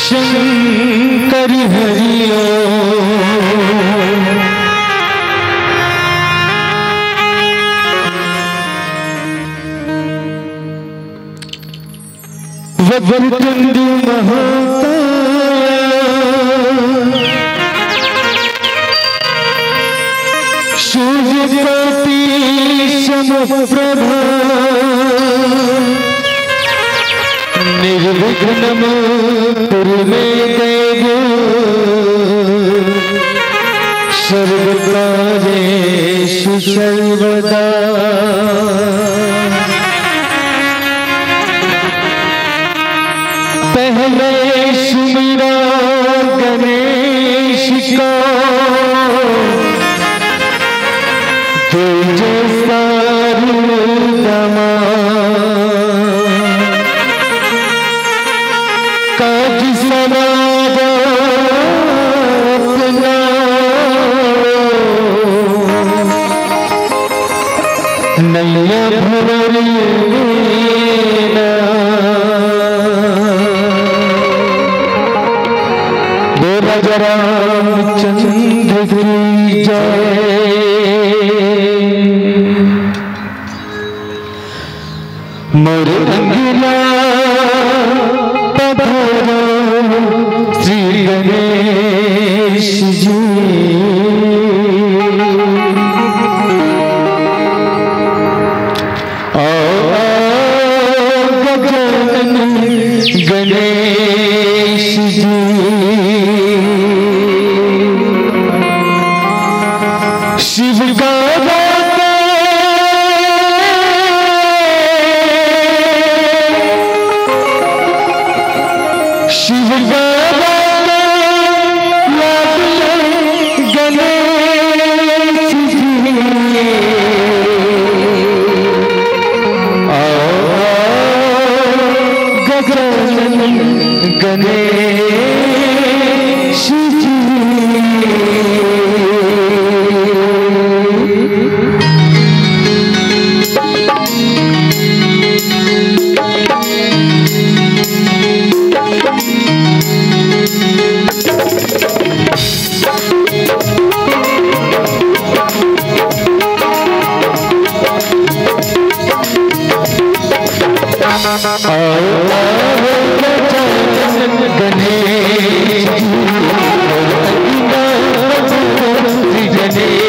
शंकर हरिओ वक्रतुंड महाकाय सूर्यकोटि समप्रभा निर्विघ्नं कुरु मे देव सर्वकार्येषु सर्वदा। पहले सुमिरा गणेश का तुझे सारुदमा काज समाजा अपना नैया भरी रामचंद्र की जय। मोर अंगिला पधारो श्री गणेश जी गजानन गणेश जी शिव गावा शिव गावा गणेश जी गजानन गणेश जी गणेश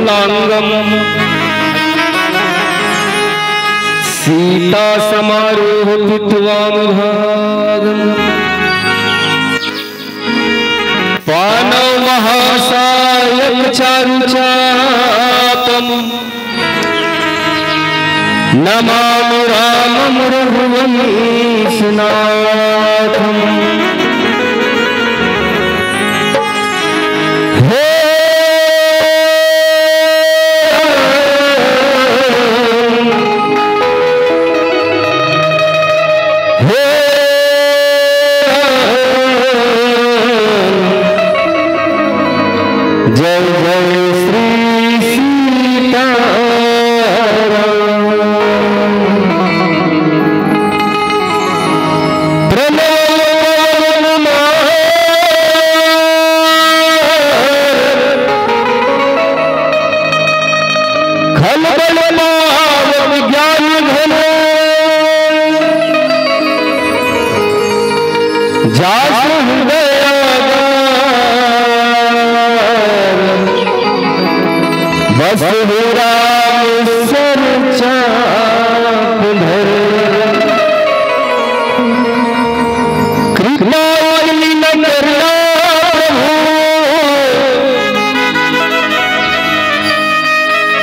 कुलांगम सीता समारोह पित्वानुभागम पानव महासायक चारुचापम नमामि रामं रघुवंशनाथम बस मेरा सर चाप धर कृपा न करना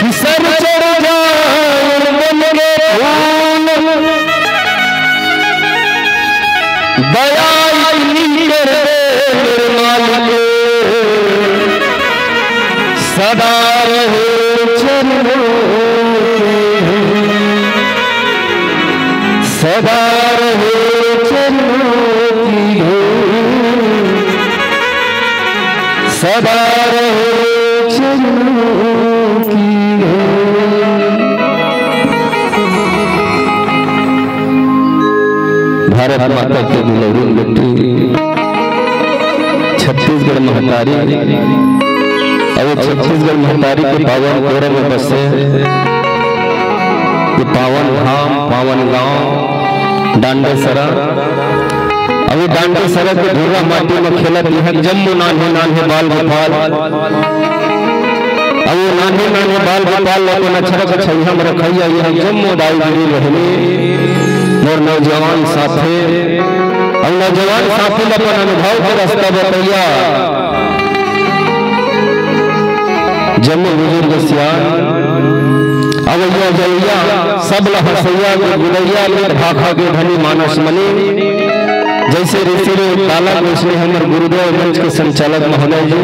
कि सर चढ़ जाए मन के फूल दया सदा रहे सदा रहे चरणों की धूल सदा रहे चरणों की धूल। भारत माता के दुलारी बेटी छत्तीसगढ़ महतारी अब छत्तीसगढ़ महतारी के पावन कोरे में बसे ये पावन धाम पावन गांव डांडेसरा। अभी डांडेसरा के धुर्रा माटी में खेलत है जम्मू नान्हे नान्हे बाल गोपाल। अब वो नान्हे नान्हे बाल गोपाल लोगों ने छरक छैया में रखैया यह जम्मू दाई गिरी रहने मोर नौजवान साथे और नौजवान साथी अपन अनुभव के रास्ता बतैया जम्मू बुजुर्ग सियान अवैया जैया सब लहसैया गुड़ैया भाखा के धनी मानस मनी जैसे ऋषि ताला गोस्वामी हमर गुरुदेव मंच के संचालक महोदय जी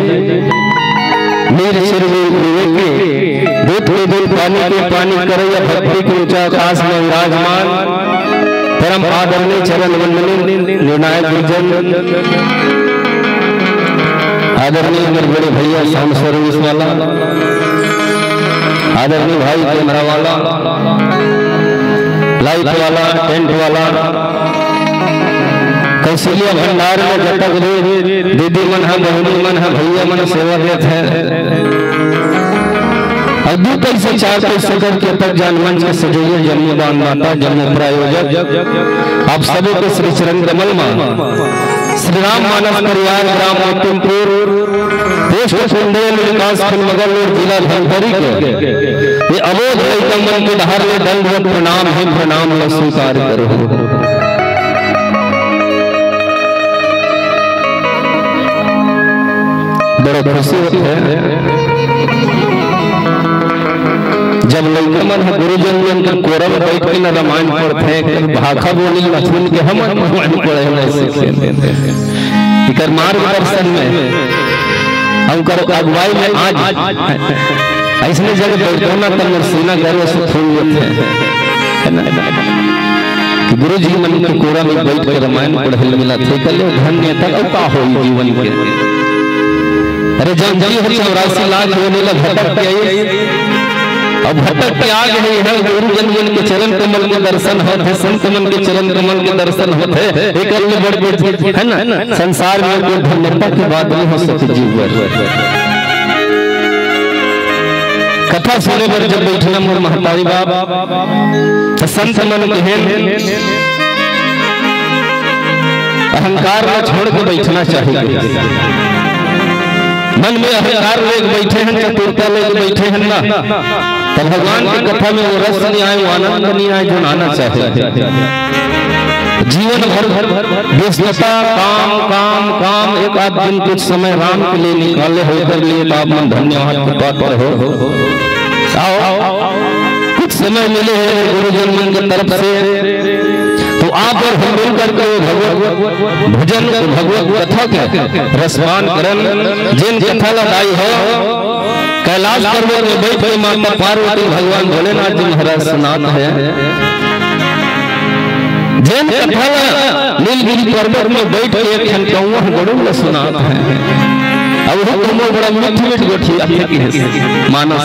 मीर सिर के दूध के दूध पानी के पानी करैया भक्ति के ऊंचा आकाश में विराजमान परम आदरणीय चरण वंदनीय निर्णायक गुरुजन आदरणीय मेरे बड़े भैया साउंड सर्विस वाला आदरणीय भाई कैमरा वाला लाइट वाला टेंट वाला कौशल्या भंडार में जतक दीदी मन है बहनी मन है भैया मन सेवा देते हैं और दो पैसे चार पैसे करके तक जान मंच के सजैया जम्मू दान माता जम्मू प्रायोजक आप सभी को श्री चरण कमल श्री राम मानस परिवार ग्राम मोतिमपुर पोस्ट कुंडेल विकास खंड मगरलोड जिला धमतरी के ये अवोध मन के धार में दंडवत प्रणाम है प्रणाम लो स्वीकार करो। बड़ा खुशी है जब लड़का मन गुरुजन के कोरम बैठ के रामायण पढ़ते हैं भाखा बोली लक्ष्मण के हम रामायण पढ़े इकर मार्गदर्शन में हम करो अगुवाई में आज ऐसने जगह बैठो ना तब सीना गर्व से फूल उठे गुरु जी मन के कोरा में बैठ के रामायण पढ़े मिला थे कले धन्यता का हो जीवन के। अरे जब जी हो 84 लाख होने लगा भटक के अब भटक के आ गए हैं गुरु जन के चरण कमल के दर्शन होते संत मन के चरण कमल के दर्शन होते एक में बड़ है ना संसार में कोई धन्यता की बात नहीं हो सकती जीवन। कथा सुने पर जब बैठना मोर महतारी बाप तो संत मन के अहंकार में छोड़ के बैठना चाहिए मन में अहंकार लेके बैठे हैं, चतुरता लेके बैठे हैं ना, तो भगवान की कथा में वो रस नहीं आए, वो आनंद नहीं आए जो आना चाहे। जीवन भर व्यस्तता, काम काम काम, एक आध दिन कुछ समय राम के लिए निकाले हो कर लिए तो आप मन धन्यवाद की बात पर हो। आओ कुछ समय मिले हैं गुरुजन मन की तरफ से, तो आप और हम मिल करके भगवत भजन भगवत कथा के रसपान करन। जिन कथा लगाई हो कैलाश पर्वत में बैठ के माता पार्वती भगवान भोलेनाथ जी महाराज सुनाते हैं। जिन कथा नीलगिरी पर्वत में बैठ के एक घंटा गड़ू में सुनाते हैं। अब वो तुम बड़ा मीठ मीठ गोठी आपके मानस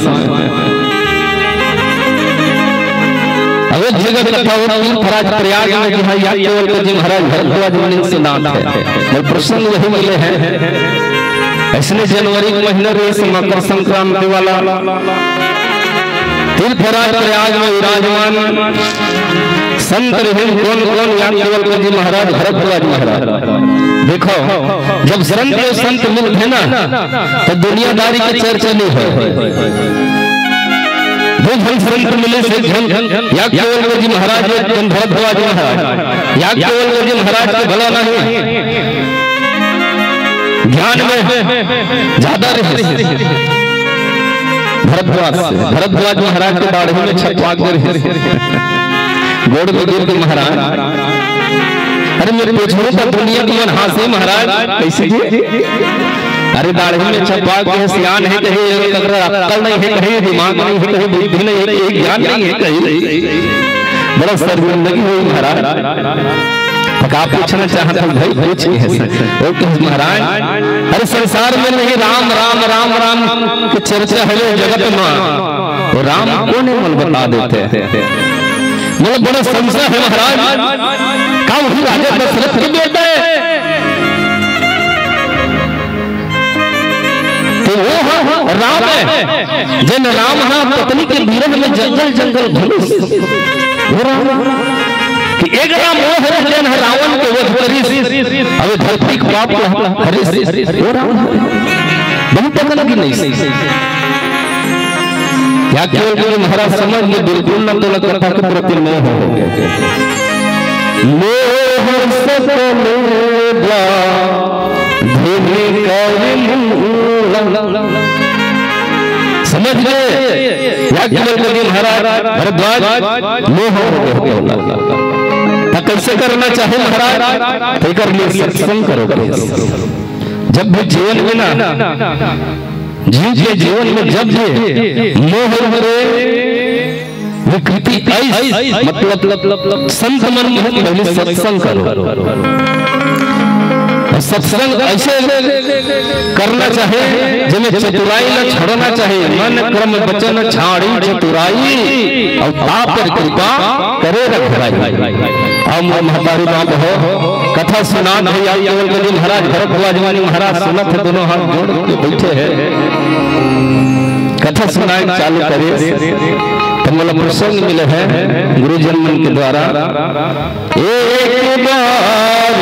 अगर जगत कथा होती फराज प्रयाग में कि भाई केवल तो जी महाराज भरद्वाज मुनि सुनाते हैं। और प्रसंग वही मिले हैं। ऐसे जनवरी के महीने में मकर संक्रांति वाला तीर्थराज प्रयाग में विराजमान संत रहे कौन कौन याद केवल जी महाराज भरद्वाज महाराज। देखो जब संत मिलते ना तो दुनियादारी की चर्चा नहीं है। दो संत मिले से या केवल जी महाराज भरद्वाज महाराज या केवल जी महाराज का भला नहीं ध्यान में ज्यादा रहे। भरद्वाज महाराज के बारे में छपवा गोड़ में गिर के महाराज, अरे मेरे पूछो तो दुनिया की मन हासे महाराज कैसे जी? अरे दाढ़ी में छपा के सियान है कहीं, अक्ल नहीं है कहीं, दिमाग नहीं है कहीं, बुद्धि नहीं है कहीं, ज्ञान नहीं है कहीं, बड़ा सर्वजिंदगी हुई महाराज। आप पूछना चाहते हैं भाई पूछिए महाराज। अरे संसार में नहीं राम राम राम राम की चर्चा है जगत में, तो राम को नहीं मन बता देते हैं। मतलब बड़ा संशय है महाराज, कब ही राजा दशरथ के बेटे तो वो राम है। जिन राम पत्नी के विरह में जंगल जंगल घूमे वो राम कि एक राम वो है जन रावण के वध करी, अबे धरती का बाप वो राम बहुत पता लगी नहीं। या केवल महाराज समझ लिए बिल्कुल न तो कथा के प्रति मोह हो गया। मोह से जा समझ गए या केवल महाराज भरद्वाज मोह हो गया। कैसे करना चाहे महाराज तो कर लिए सत्संग करोगे। जब भी जीवन में ना जीवन में जब मोह विकृति आई मतलब संत मन में पहले सत्संग करो। सत्संग ऐसे करना चाहे जिन्हें चतुराई न छोड़ना चाहिए। मन क्रम वचन छाड़ी चतुराई और आप पर कृपा करे रखवाई। अब महतारी बाप हो कथा सुना भैया केवल जी महाराज भरद्वाज महाराज सुनत है, दोनों हाथ जोड़ के बैठे हैं, कथा सुनाए चालू करे तो मतलब प्रसंग मिले हैं गुरुजन मन के द्वारा। एक बार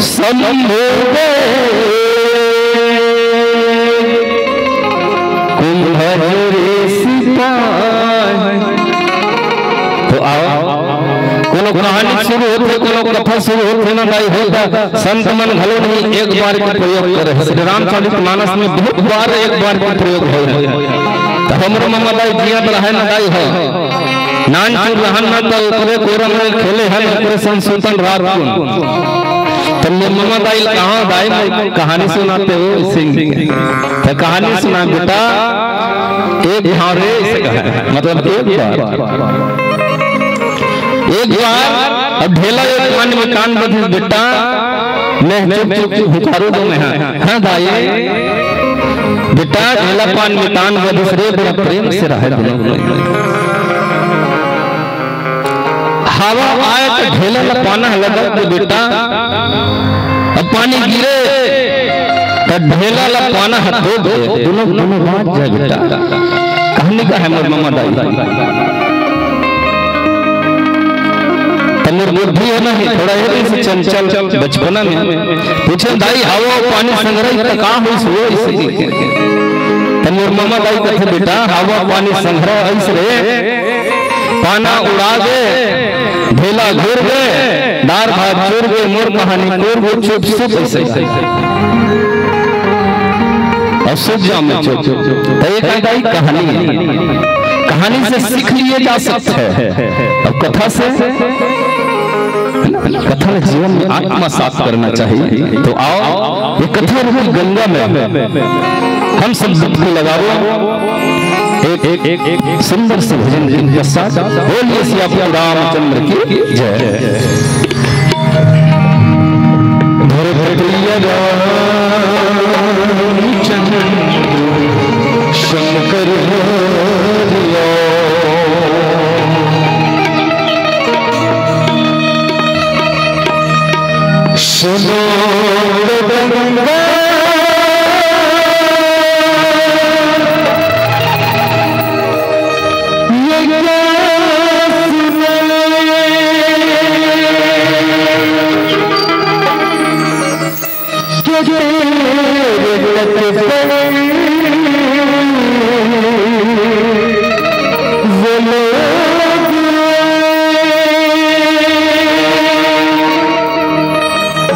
संभोगे कुंभरे सिपाही। तो आओ कोनो कहानी शुरू होते कोनो कथा शुरू होते ना भाई होता संत मन भलो नहीं एक बार का प्रयोग करे। श्री रामचरित मानस में बहुत बार एक बार का प्रयोग हो तो हमरो मम्मा दाई जिया तो रहे ना दाई हो नान चुर रहन ना तो पूरे कोरम में खेले हैं पूरे संसूतन रात को तो मम्मा दाई कहां दाई कहानी सुनाते हो सिंह तो कहानी सुना बेटा एक हारे मतलब एक बार अब ढेला एक मन में कान बधे बेटा मैं चुप चुप हुकारो दो मैं हां दाई बेटा ढेला पान में कान बधे रे बड़ा प्रेम से रहे दोनों। हवा आए तो ढेला पाना लगा तो बेटा अब पानी गिरे तो ढेला ला पाना हटो दे दोनों दोनों बात जाए बेटा। कहानी का है मोर मम्मा दाई मगर बुद्धि है नहीं थोड़ा है चंचल बचपना में पूछे दाई हवा पानी संग्रह तो कहाँ हुई इसी तनियोर मामा दाई कथे बेटा हवा पानी संग्रह ऐसे रे पाना उड़ा दे ढेला घूर दे दार भात चोर दे मोर कहानी कोर वो चुप चुप ऐसे अशुद्ध में चुप तो एक दाई कहानी है कहानी से सीख लिए जा सकते हैं और कथा से कथा में जीवन में आत्मा साफ करना चाहिए तो आओ ये कथा रूपी गंगा में हम सब सबको लगाओ एक सुंदर से भजन के साथ बोलिए सिया रामचंद्र की जय। शंकर सुनो गंगा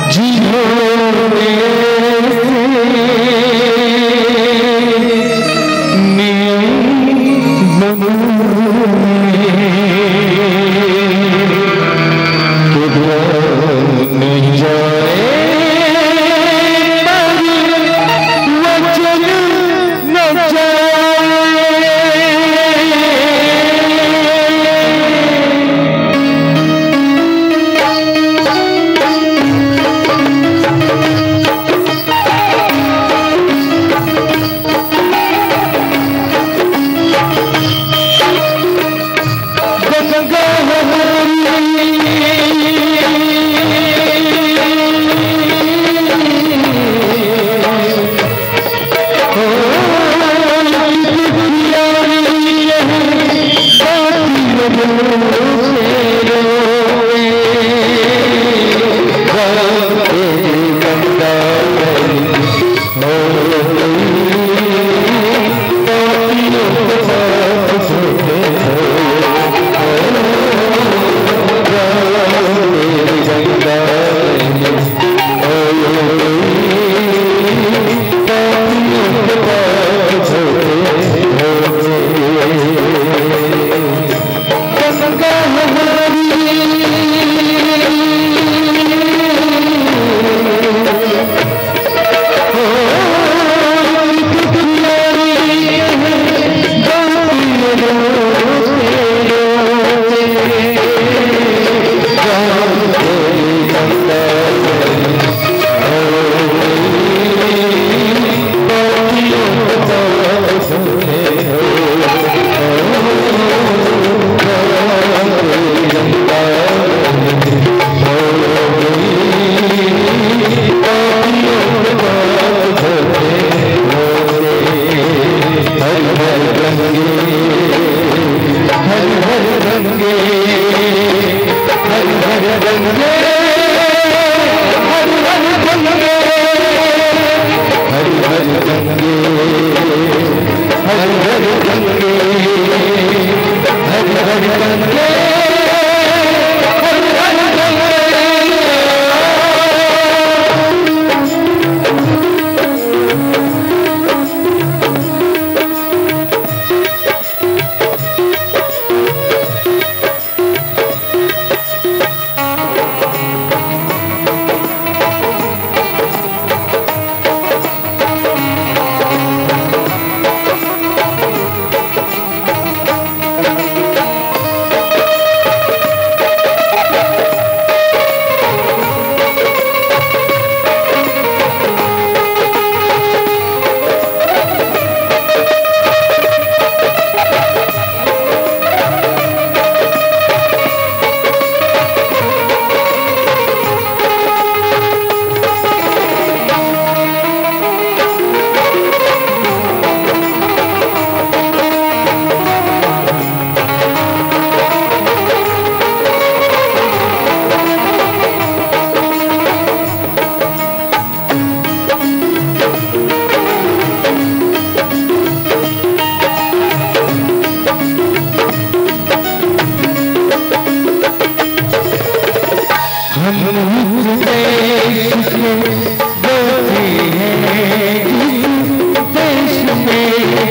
जीवन में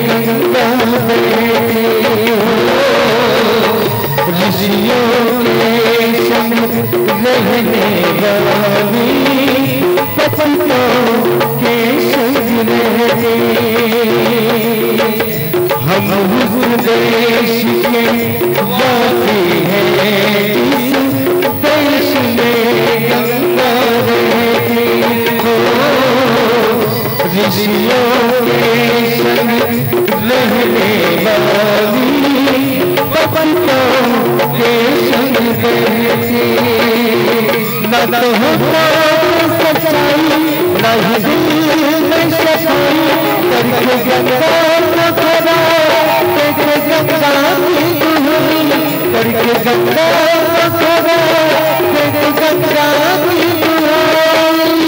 गंगा बहती ऋषियों के संग रहने वाली पतियों के संग रहती हम उस देश के वासी हैं जिस देश में गंगा बहती हो ऋषियों के संग रहने वाली पतियों के संग बहती न तो होता सच्चाई न ही दिल में सफाई करके गंगा को खड़ा करके गंगा की दुहाई करके गंगा को खड़ा करके गंगा की दुहाई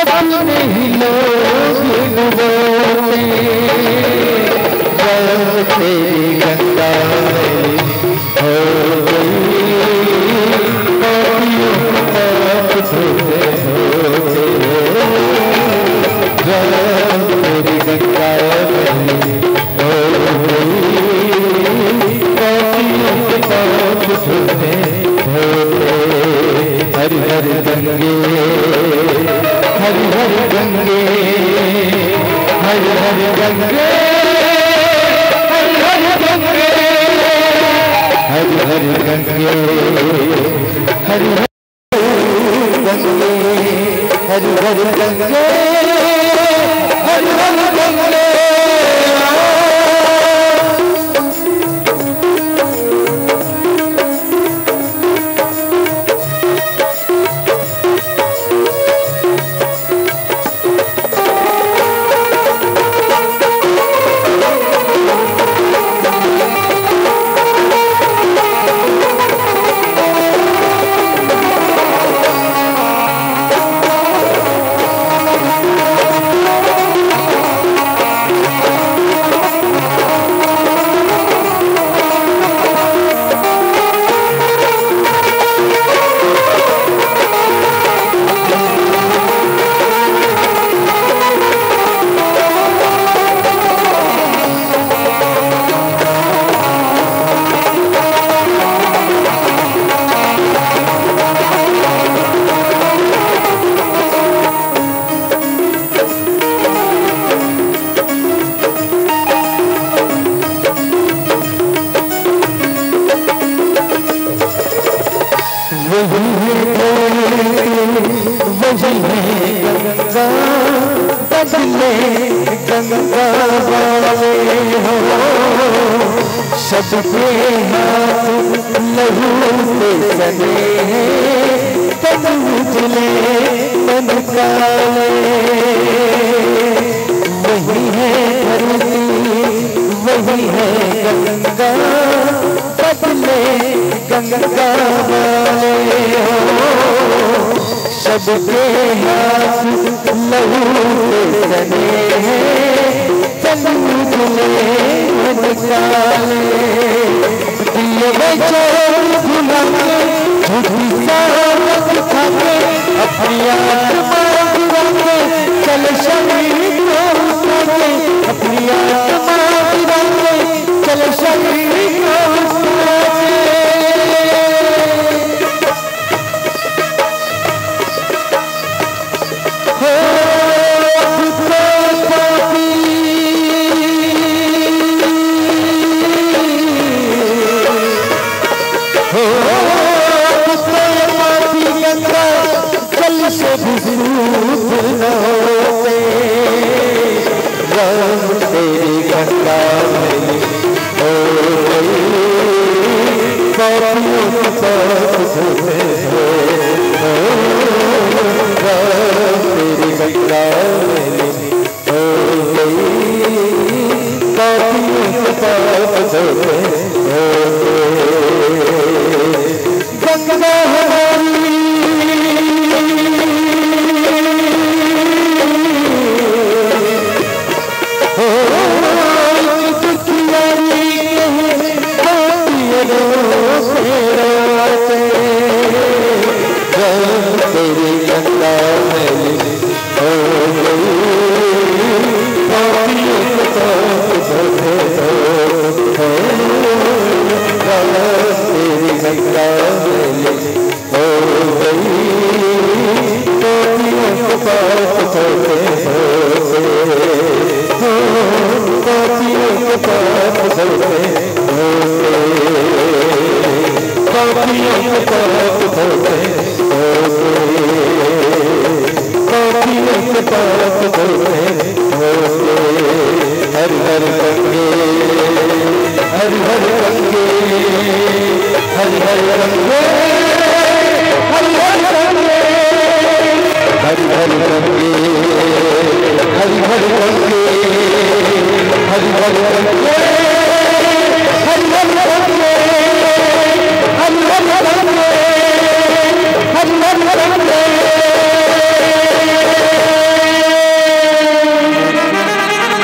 अपने ही लोग डुबोते जैसे गंगा हो गई गंगा हरि हरि गंगे हरि हरि गंगे हरि हरि गंगे हरि हरि गंगे हरि हरि गंगे हरि हरि गंगे हरि हरि गंगे हरि हरि गंगे गंगा वाले हो सबके हाथ लहू से सने तब उजले मन काले वही है धरती वही है गंगा बदले गंगा वाले हो सबके हाथ लहू से सने दिए बेचैन भुला के झूठी सावत खा के अपनी आत्मा गिरा के चल शरीर को उठा के अपनी आत्मा गिरा के चल शरीर को उठा के तेरी गंगा मैली हो गई, पापियों के पाप धोखे हो तेरी गंगा मैली हो गई, पापियों के पाप धोखे हो पापियों के पाप धोखे हो पापियों के पाप धोखे हो पापियों के पाप धोखे हो हर हर गंगे हर हर गंगे हर हर गंगे हर हर गंगे हर हर गंगे हर हर गंगे हर हर गंगे हर हर गंगे हर हर गंगे हर हर गंगे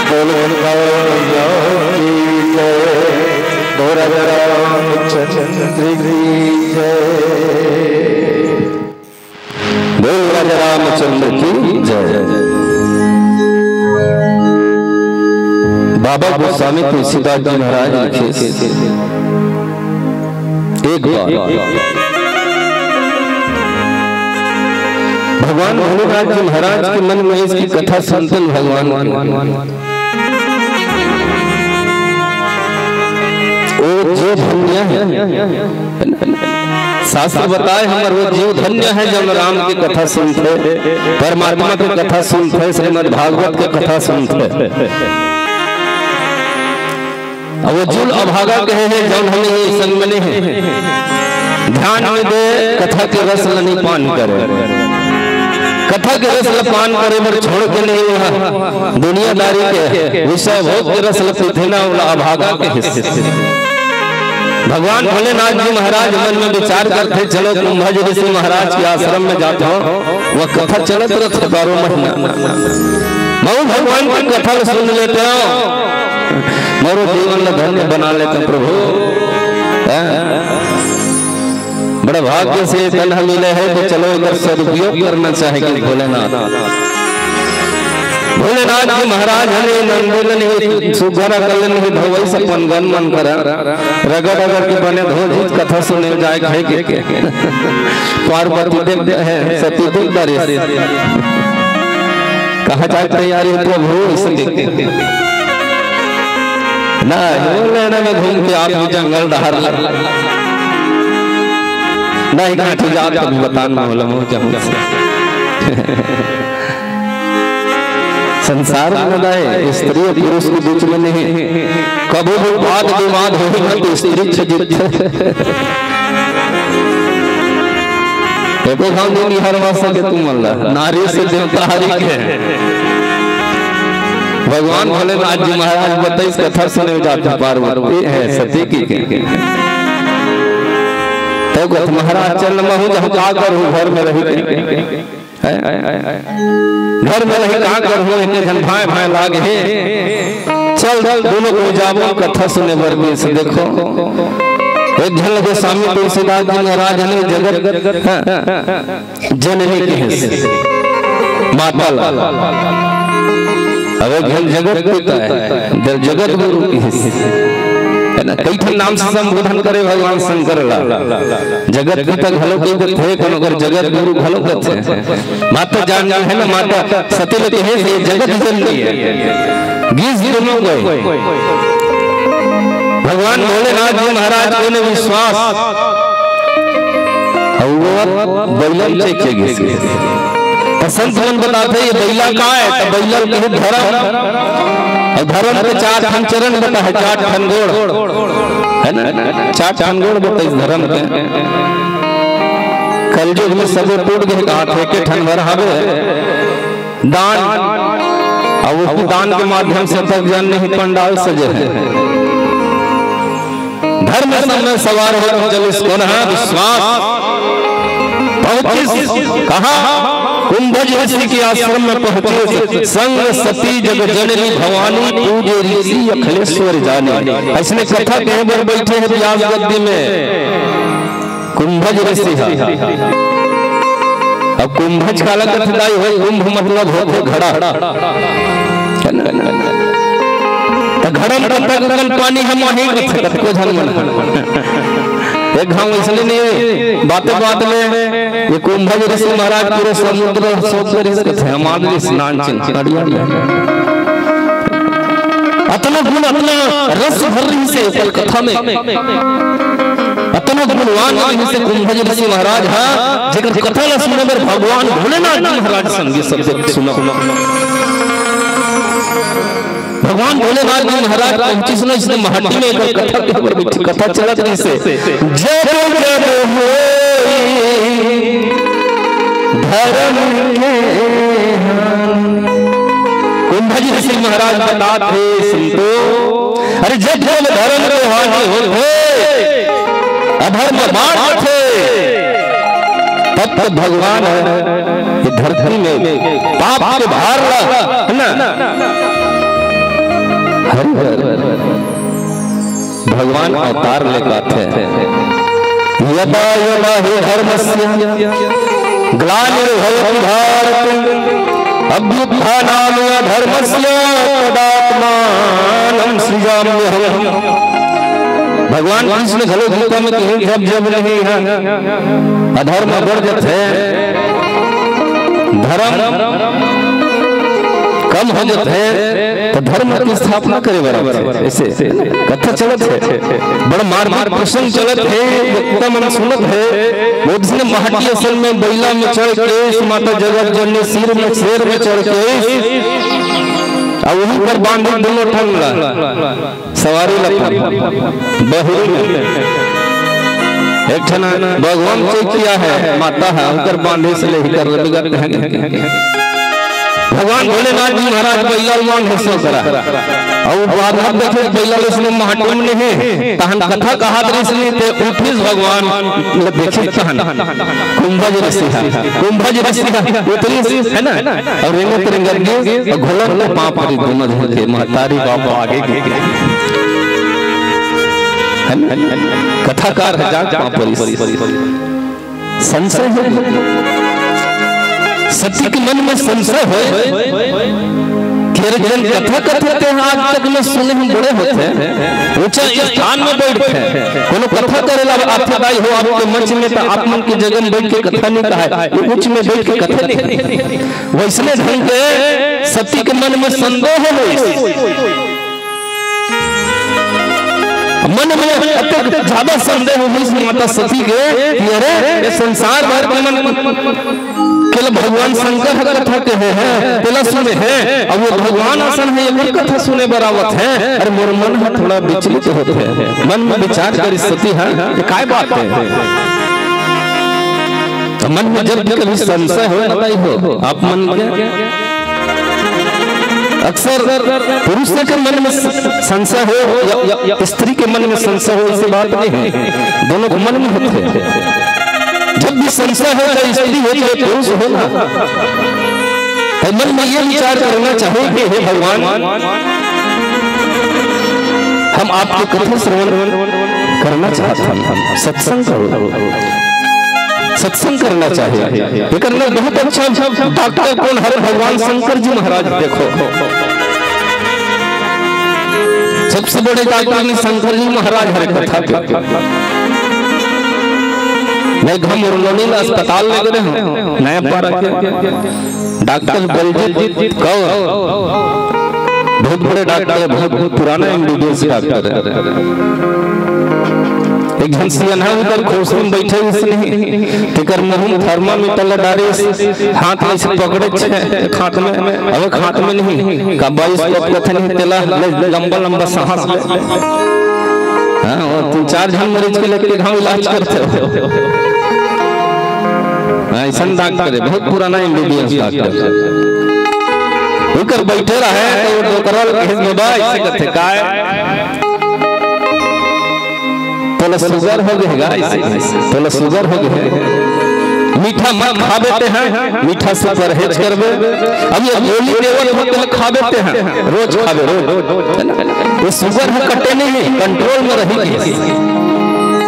बोलो गौया की जय, बोल रामचंद्र की जय, बोल रामचंद्र की जय। बाबा गोस्वामी तुलसीदास जी महाराज लिखे, एक बार भगवान भोलेनाथ जी महाराज के मन में इसकी कथा सुनते भगवान वो जो धन्य है, शास्त्र बताए हमारे वो जीव धन्य है जब राम की कथा सुनते, परमात्मा की कथा सुनते, श्रीमद् भागवत की कथा सुनते। वो जुल अभागा कहे हैं जब हमें ये संग में है, ध्यान में दे कथा के रस नहीं पान करे, कथा के रस पान करे पर छोड़ के नहीं वहाँ दुनियादारी के विषय भोग के रस पीते ना अभागा के हिस्से। भगवान भोलेनाथ जी महाराज मन में विचार करते चलो कुंभज ऋषि महाराज के आश्रम में जाता हूँ, वह कथा चलत रहते 12 महीना, मैं भगवान की कथा सुन लेते हो, मोरो जीवन धन्य बना लेते प्रभु। बड़ा भाग्य से तन्हा मिले है तो चलो इधर सदुपयोग करना चाहेंगे भोलेनाथ। भोलेनाथ जी महाराज हमें नंदन नहीं सुघरा कलन नहीं भवई सपन गन मन करा रगड़ रगड़ के बने धोजित कथा सुने जाए खाए के पार्वती देव है सती देव दारी कहा जाए तैयारी है प्रभु इसलिए ना लेना में घूम के आप भी जंगल डहार नहीं कहा ठीक आप कभी बताना मालूम हो जाऊँ संसार में दाए स्त्री और पुरुष के बीच में नहीं, कभी भी वाद विवाद होगा तो स्त्री देखो हम नहीं हर वासा के तुम अल्लाह नारी से देवता हरि के भगवान भोलेनाथ जी महाराज बताइए इस कथा सुने जाते पार्वती है सती की तो महाराज चल महू जब का करूं घर में रही घर में रही कहा करूं इतने जन भाई भाई लागे है चल दोनों को जाबो कथा सुने वर्दी से देखो एक जन के स्वामी तुलसीदास जी महाराज ने जगत जननी के हिस्से माता अब एक जगत पिता है जगत गुरु के हिस्से है ना, कई ठन नाम से संबोधन करे भगवान शंकर ला जगत पिता घलो के थे कोनो कर जगत गुरु घलो के थे माता जान है ना माता सती लेके है ये जगत जननी है गीस दोनों गए भगवान भोलेनाथ जी महाराज को ने विश्वास और बैलन चेक गीस संत मन बताते ये बैला का है तो बैला के धर्म और धर्म के 4 ठन चरण बता है 4 ठन गोड़ है ना 4 ठन गोड़ बता इस धर्म के कलयुग में सब टूट गए हाथ के ठन भर हवे दान और उस दान के माध्यम से तक जन नहीं पंडाल सजे है धर्म में सवार हो चल इसको ना विश्वास कहा कुंभज ऋषि के आश्रम में पहुंचे संग सती जग जननी भवानी पूजे ऋषि अखिलेश्वर जाने ऐसने कथा कहे पर बैठे हैं व्यास गद्दी में कुंभज ऋषि अब कुंभज काला कथदाई हो, कुंभ मतलब हो घड़ा, तो घड़ा में तक पानी हम वहीं रखते को झन एक घाव इसलिए नहीं बातें बात में ये कुंभज ऋषि महाराज पूरे समुद्र सोच कर इसके हमारे स्नान चिन्ह अतना गुण अतना रस भर रही से ऊपर कथा में अतना गुणवान रही से कुंभज ऋषि महाराज है जेकर कथा ला सुने बर भगवान भोलेनाथ महाराज संगी शब्द सुनो भगवान भोलेनाथ जी महाराज पहुंची सुनो इसने महटी में एक कथा के ऊपर बैठी कथा चलत रही से जब जब होई धर्म कुंभज ऋषि महाराज बताते संतो अरे जब जब धर्म के हानि होते अधर्म बांट थे तब तक भगवान ये धरती में पाप के भार है ना भगवान अवतार लेकर थे यदा यदा हे धर्मस्य ग्लानिर्भवति भारत अभ्युत्थानाय धर्मस्य तदात्मानं सृजाम्यहम् भगवान कृष्ण घलो गीता में कहे जब जब नहीं है अधर्म बढ़ जाते धर्म कम हो जाते हैं तो धर्म की स्थापना करे बराबर ऐसे कथा चलत है बड़ा मार मार प्रसंग चलत है एकदम मन सुनत है वो जिसने महटी असल में बैला में चढ़ के माता जगत जननी सिर में शेर में चढ़ के और वहीं पर बांधे दोनों ठंग सवारी लगा बहुरी एक ठना भगवान से किया है माता है उनकर बांधे से ले कर बिगड़ हैं भगवान भोलेनाथ जी महाराज बैलालमान हंसो करा और बाद में देखे बैलाल इसने महटी में नहीं तहन कथा कहा दृश्य ते उठिस भगवान देखे तहन कुंभज ऋषि उतरी है ना और रेंगे तिरंगे घोलन में पांव पड़ी दोनों के महतारी बाप आगे के कथाकार है जाग पांव पड़ी संशय है सत्य के मन में संशय है जन कथा कहते हैं आज तक में सुने हम बड़े होते हैं ऊंचा स्थान में बैठते हैं कोनो कथा करेला आत्मदायी हो आपके मंच में तो आप मन की जगह में बैठ के कथा नहीं कहा है उच्च में बैठ के कथा नहीं वैसने ढंग के सत्य के मन में संदेह है मन में अत्यंत ज्यादा संदेह हो माता सती के अरे संसार भर के मन केवल भगवान शंकर कथा कहे हैं पहला सुने हैं अब वो भगवान आसन है ये कथा सुने बरावत है अरे मोर मन है थोड़ा विचलित होते हैं मन में विचार कर स्थिति है ये काय बात है तो मन में जब कभी संशय हो बताई हो आप मन में अक्सर पुरुष के मन में संशय हो या स्त्री के मन में संशय हो ऐसी बात नहीं है दोनों के मन में होते हैं जब भी संशय हो चाहे स्त्री हो चाहे पुरुष हो ना तो मन में ये विचार करना चाहिए कि हे भगवान हम आपके कथा श्रवण करना चाहते हैं सत्संग करना चाहिए ये करना बहुत अच्छा डॉक्टर कौन हर भगवान शंकर जी महाराज देखो सबसे बड़े डॉक्टर ने शंकर जी महाराज हर कथा मैं घम उर्लोनी अस्पताल में गए हैं नया पारा के डॉक्टर बलजीत कौर बहुत बड़े डॉक्टर है बहुत पुराना एमबीबीएस डॉक्टर है एक जन सियाना उधर कुर्सी में बैठे इसने टिकर मुंह थर्मामीटर डाले हाथ में से पकड़े छे हाथ में अब हाथ में नहीं का 22 कथा नहीं तेला लंबा लंबा सांस ले हां और 3-4 जन मरीज के लेके गांव इलाज करते हो ऐसा डॉक्टर है बहुत पुराना एमबीबीएस डॉक्टर उधर बैठे रहे तो डॉक्टर के भाई ऐसे करते काय तोला शुगर हो गया तोला शुगर हो गया मीठा मत खा देते हैं मीठा से परहेज करबे अब ये गोली देवल होते हैं खा देते हैं रोज खावे रोज ये शुगर है कटे नहीं कंट्रोल में रहेगी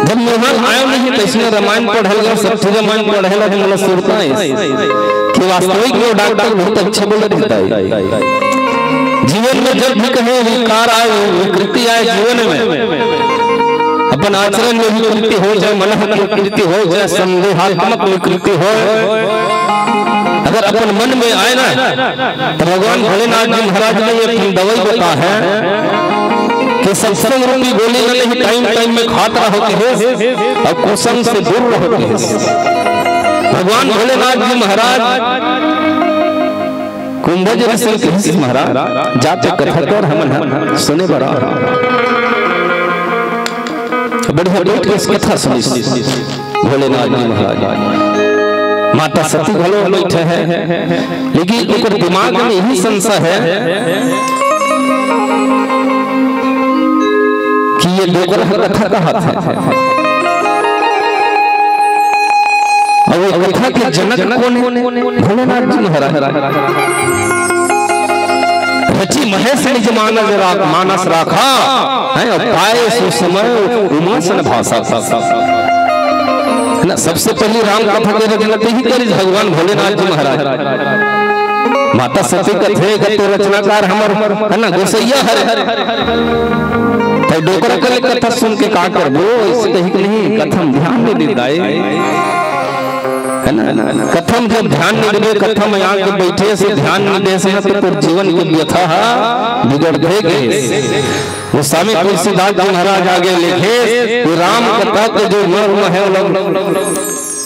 जब मेहमान आयो नहीं तो इसने रामायण पढ़ेगा, सच्ची रामायण पढ़ेगा तो मतलब सुनता है कि वास्तविक में डॉक्टर बहुत अच्छा बोल देता है। जीवन में जब भी कहे विकार आए, विकृति आए जीवन में, अपन आचरण में भी विकृति हो जाए, मन में विकृति हो जाए, संदेहात्मक विकृति हो, अगर अपन मन में आए ना तो भगवान भोलेनाथ जी महाराज ने ये दवाई बता है कि सत्संग रूपी गोली नहीं टाइम टाइम में खाता होते हैं और कुसंग से दूर होते हैं। भगवान भोलेनाथ जी महाराज कुंभज ऋषि महाराज जाते कथा कर हम सुने बड़ा बढ़िया बैठ के इस कथा सुनी भोलेनाथ जी महाराज। माता सती घलो बैठे है, लेकिन उनके दिमाग में यही संशय है कि ये डोकर कथा का हाथ है और वो कथा के जनक कौन है? भोलेनाथ जी महाराज। रची महेश निज मानस राखा है और पाए सो समय उमा सन भाषा ना। सबसे पहली राम कथा के रचना ही करी भगवान भोलेनाथ जी महाराज। माता सती कथे गते रचनाकार हमर है ना गोसैया हरे तो डोकरा कल कथा सुन के का करबो, इससे कहीं नहीं कथम ध्यान नहीं देता है ना। कथम जब ध्यान नहीं दे, कथम यहाँ के बैठे से ध्यान नहीं दे से तो जीवन की व्यथा बिगड़ गए। वो स्वामी तुलसीदास जी महाराज आगे लिखे राम कथा के जो मर्म है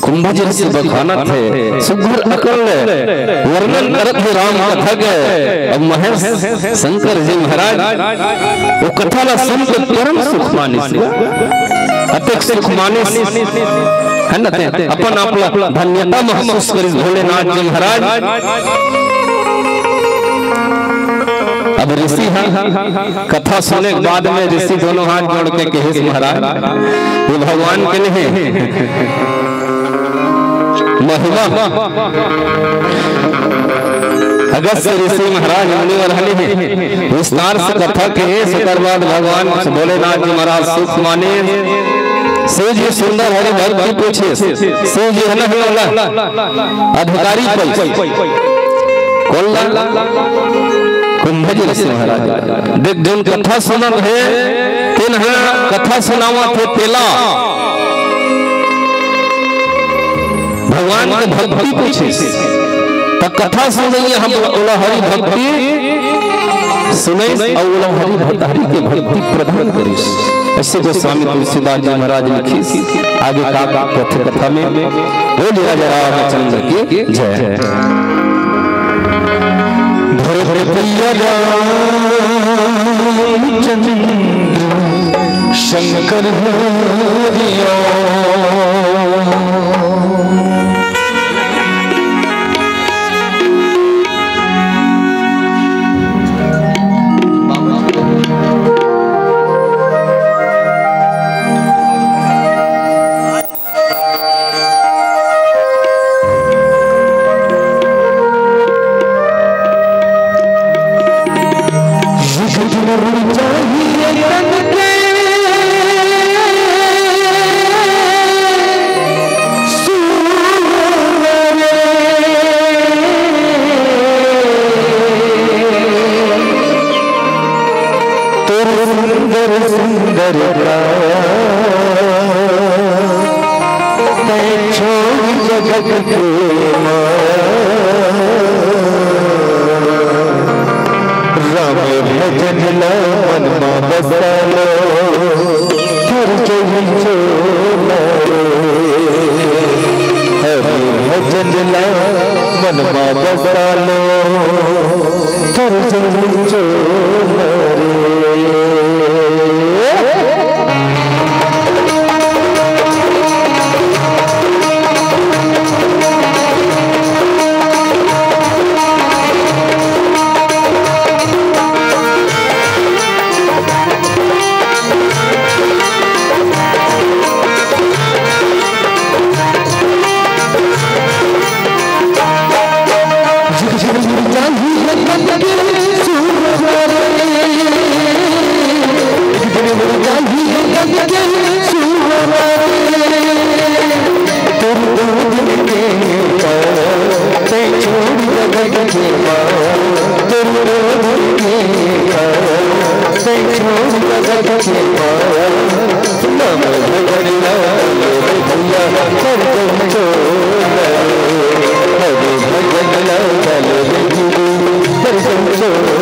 कुंभज ऋषि बखाना थे सुगुर अकल वर्णन करत है राम कथा के। अब महेश शंकर जी महाराज वो कथा ला सुन के परम सुख मानिस अतिक सुख मानिस है ना, अपन अपना धन्यता महसूस करिस भोलेनाथ जी महाराज। अब ऋषि कथा सुनने के बाद में ऋषि दोनों हाथ जोड़ के कहे महाराज ये भगवान के नहीं महिमा। अगस्त ऋषि महाराज मुनि विस्तार से कथा कहे, सुकर बाद भगवान भोलेनाथ जी महाराज सुख माने। शिव जी सुंदर हरि भक्ति पूछे, शिव जी है ना अधिकारी कुंभज ऋषि महाराज देख जो कथा सुनल है तीन कथा सुनावा थे तेला भगवान के भक्ति पूछे तो कथा सुनिए हम ओला हरि भक्ति सुने और ओला हरि के भक्ति प्रदान करिस। ऐसे जो स्वामी तुलसीदास जी महाराज लिखी आगे का कथा में बोल राजा रामचंद्र की जय। शंकर हरिओ Thank you. के बाद तेरी रोज के छोड़ जगत के बाद नम भगन भैया कर तुम छोड़ हरे भजन लाल कर तुम छोड़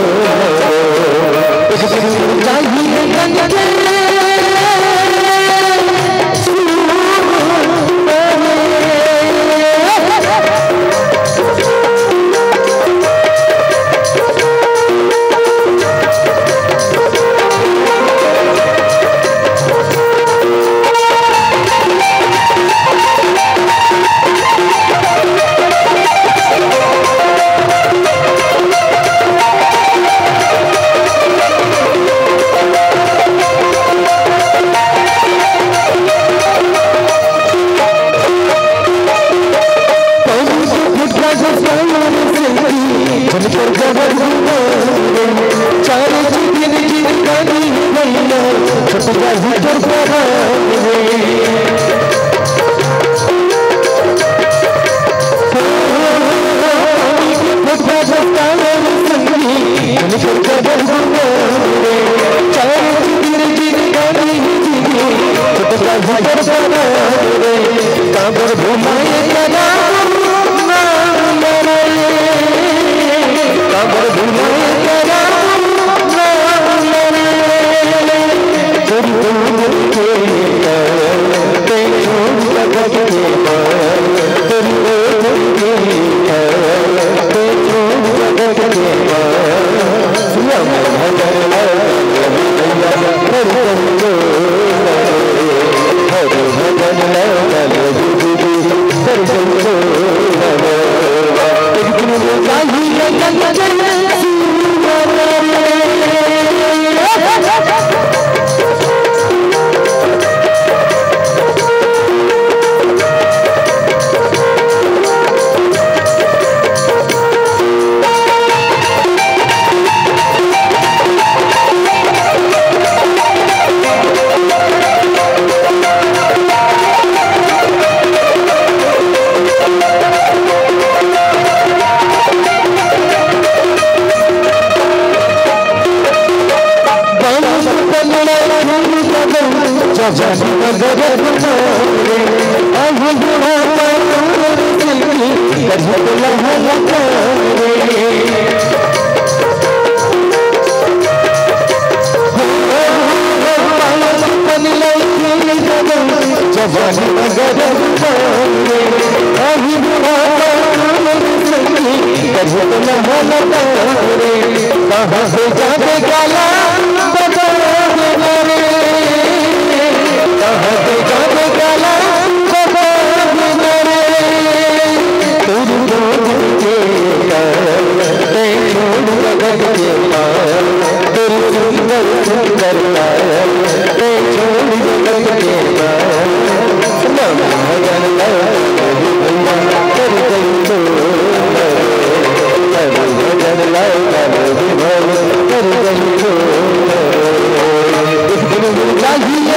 चाहिए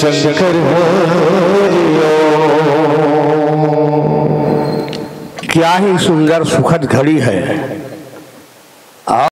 शंकर क्या ही सुंदर सुखद घड़ी है।